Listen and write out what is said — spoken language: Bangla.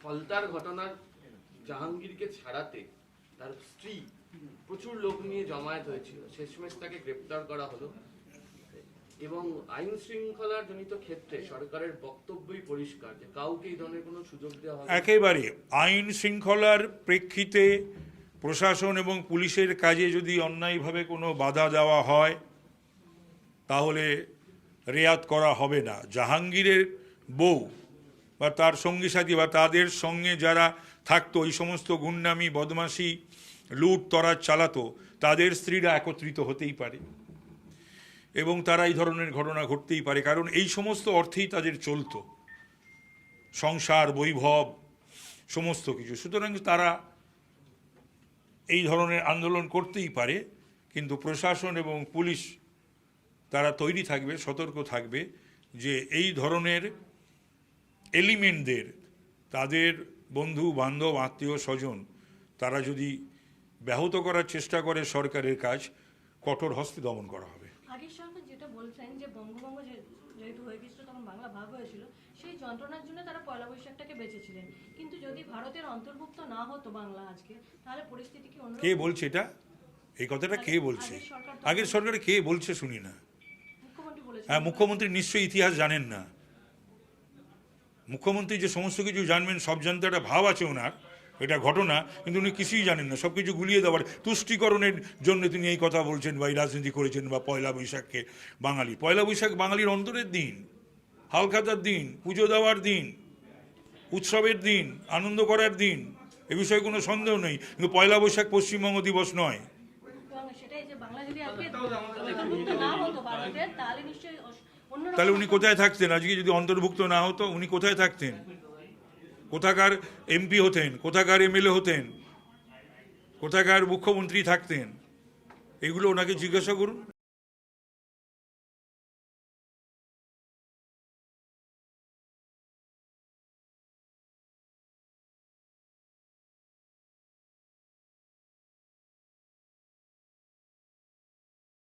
ফলতার ঘটনার জাহাঙ্গীরকে ছাড়াতে তার স্ত্রী প্রচুর লোক নিয়ে জমায়েত হয়েছিল, শেষমেশ তাকে গ্রেপ্তার করা হলো এবং আইন শৃঙ্খলার জনিত ক্ষেত্রে সরকারের বক্তব্যই পরিষ্কার যে কাউকে এই ধরনের কোনো সুযোগ দেওয়া হবে। একেবারে আইন শৃঙ্খলার প্রেক্ষিতে প্রশাসন এবং পুলিশের কাজে যদি অন্যায়ভাবে কোনো বাধা দেওয়া হয় তাহলে রেয়াত করা হবে না। জাহাঙ্গীরের বউ বা তার সঙ্গী সাথী বা তাদের সঙ্গে যারা থাকতো, এই সমস্ত গুন্ডামি বদমাশি লুট তরাজ চালাতো, তাদের স্ত্রীরা একত্রিত হতেই পারে এবং তারা এই ধরনের ঘটনা ঘটতেই পারে, কারণ এই সমস্ত অর্থেই তাদের চলতো, সংসার বৈভব সমস্ত কিছু। সুতরাং তারা এই ধরনের আন্দোলন করতেই পারে, কিন্তু প্রশাসন এবং পুলিশ তারা তৈরি থাকবে, সতর্ক থাকবে যে এই ধরনের এলিমেন্টদের, তাদের বন্ধু বান্ধব আত্মীয় স্বজন তারা যদি ব্যাহত করার চেষ্টা করে সরকারের কাজ, কঠোর হস্তে দমন করা হবে। আগের সরকার যেটা বলছেন যে বঙ্গভঙ্গ যেহেতু হয়ে গেছিল, তখন বাংলা ভাগ হয়েছিল, সেই যন্ত্রণার জন্য তারা পয়লা বৈশাখটাকে বেঁচেছিলেন। কিন্তু যদি ভারতের অন্তর্ভুক্ত না হতো বাংলা আজকে, তাহলে পরিস্থিতি কি অন্য? কে বলছে এটা? এই কথাটা কে বলছে? আগের সরকারে কে বলছে শুনি না। মুখ্যমন্ত্রী বলেছেন। হ্যাঁ, মুখ্যমন্ত্রী নিশ্চয়ই ইতিহাস জানেন না। মুখ্যমন্ত্রী যে সমস্ত কিছু জানবেন, সব জানতে একটা ভাব আছে ওনার, এটা ঘটনা, কিন্তু উনি কিছুই জানেন না। সব কিছু গুলিয়ে দেওয়ার তুষ্টিকরণের জন্য তিনি এই কথা বলছেন বা এই রাজনীতি করেছেন। বা পয়লা বৈশাখকে বাঙালি, পয়লা বৈশাখ বাঙালির অন্তরের দিন, হালখাতার দিন, পুজো দেওয়ার দিন, উৎসবের দিন, আনন্দ করার দিন, এ বিষয়ে কোনো সন্দেহ নেই। কিন্তু পয়লা বৈশাখ পশ্চিমবঙ্গ দিবস নয়। তাহলে উনি কোথায় থাকতেন আজকে? যদি অন্তর্ভুক্ত না হতো উনি কোথায় থাকতেন? কোথাকার এমপি হতেন, কোথাকার এমএলএ হতেন, কোথাকার মুখ্যমন্ত্রী থাকতেন? এগুলো ওনাকে জিজ্ঞাসা করুন।